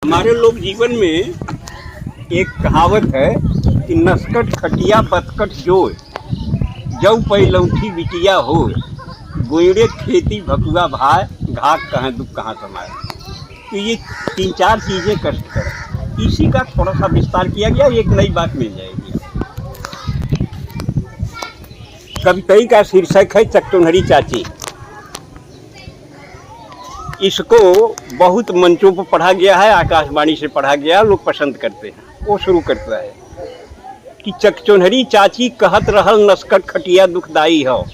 हमारे लोक जीवन में एक कहावत है कि नस्कट खटिया बतकट जोय, जौ पैलौठी बिटिया हो, गोयड़े खेती भकुआ भाई, घाक कहाँ दुख कहाँ समाए। तो ये 3-4 चीज़ें कष्टकर है। इसी का थोड़ा सा विस्तार किया गया, एक नई बात मिल जाएगी। कविता का शीर्षक है चकचोन्हरी चाची। इसको बहुत मंचों पर पढ़ा गया है, आकाशवाणी से पढ़ा गया, लोग पसंद करते हैं। वो शुरू करता है कि चकचोन्हरी चाची कहत रहल नस्कट खटिया दुखदाई हो,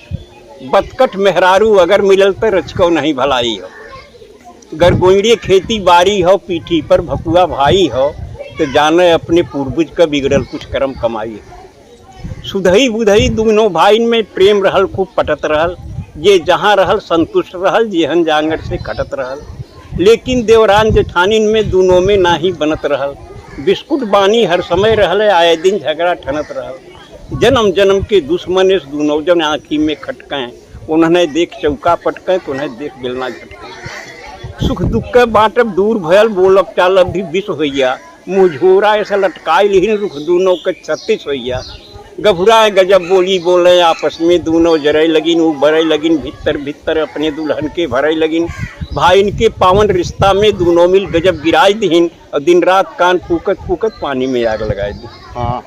बतकट मेहरारू अगर मिलल तो रचको नहीं भलाई हो। गरगोइड़े खेती बारी हो, पीठी पर भकुआ भाई हो, तो जाने अपने पूर्वज का बिगड़ल कुछ कर्म कमाई हो। सुधई बुधई दोनों भाई में प्रेम रहल, खूब पटत रहल, ये जहाँ रहल संतुष्ट रहल, जेहन जांगर से कटत रहल। लेकिन देवरान जेठानिन में दोनों में ना ही बनत रहल, बिस्कुट बानी हर समय रहल, आए दिन झगड़ा ठनत रहल। जन्म जन्म के दुश्मन इस दोनों जन आँखी में खटकें, उन्हें देख चौका पटकें तो उन्हें देख बेलना झटकें। सुख दुख के बाँटब दूर भयल, बोलब चालब भी विष होइया, मुँह झोरा ऐसा लटकाई लिहिन रुख दोनों के 36 होइया। गभुराए गजब बोली बोले आपस में दोनों जरई लगिन, वो बरई लगिन भीतर भीतर अपने दुल्हन के भरई लगिन। भाईन के पावन रिश्ता में दोनों मिल गजब गिराई दीन, और दिन रात कान फूकत फूकत पानी में आग लगाए दी। हाँ,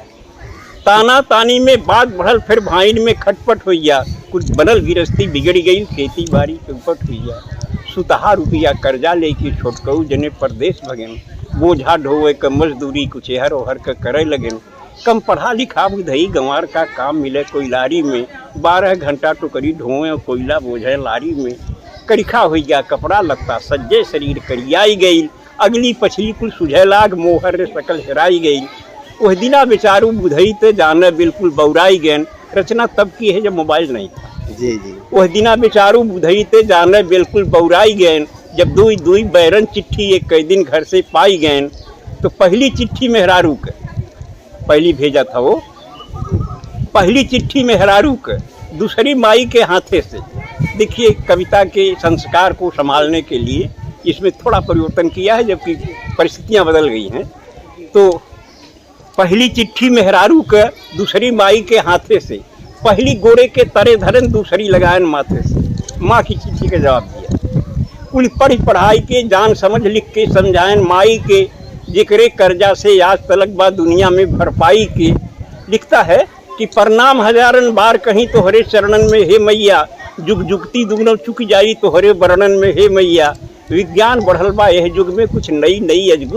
ताना तानी में बात बढ़ल, फिर भाईन में खटपट होइया, कुछ बनल गिरस्ती बिगड़ गई, खेती बाड़ी चौपट होइया। सुतहा रुपया कर्जा लेके छोटकऊ जने परदेश भगेन, बोझा ढोए क मजदूरी कुछ एहर ओहर के करे लगेन। कम पढ़ा लिखा बुधई गंवार का काम मिले कोयलारी में, 12 घंटा टोकरी ढोए और कोयला बोझे लारी में। करिखा हो गया कपड़ा लगता, सज्जे शरीर करियाई गई, अगली पछली कुल सुझे लाग, मोहर रे सकल हेराई गई। वह दिना बेचारू बुधई ते जाने बिल्कुल बौराई गैन। रचना तब की है जब मोबाइल नहीं था। जी जी। वह दिना बेचारू बुधई ते जाने बिल्कुल बौराई गैन, जब दुई दुई बैरन चिट्ठी एक कई दिन घर से पाई गैन। तो पहली चिट्ठी मेहरारू के पहली भेजा था, वो पहली चिट्ठी मेहरारू के दूसरी माई के हाथे से। देखिए, कविता के संस्कार को संभालने के लिए इसमें थोड़ा परिवर्तन किया है, जबकि परिस्थितियां बदल गई हैं। तो पहली चिट्ठी मेहरारू के दूसरी माई के हाथे से, पहली गोरे के तरे धरन दूसरी लगायन माथे से। माँ की चिट्ठी का जवाब दिया, कुल पढ़ पढ़ाई के जान समझ लिख के समझायन माई के, जिक्रे कर्जा से आज तलक बा दुनिया में भरपाई के। लिखता है कि प्रणाम हजारन बार कहीं तोहरे चरणन में हे मैया, जुग जुगती दुगनो चुक जाई तोहरे वर्णन में हे मैया। विज्ञान बढ़ल बा यह युग में, कुछ नई नई अजगुत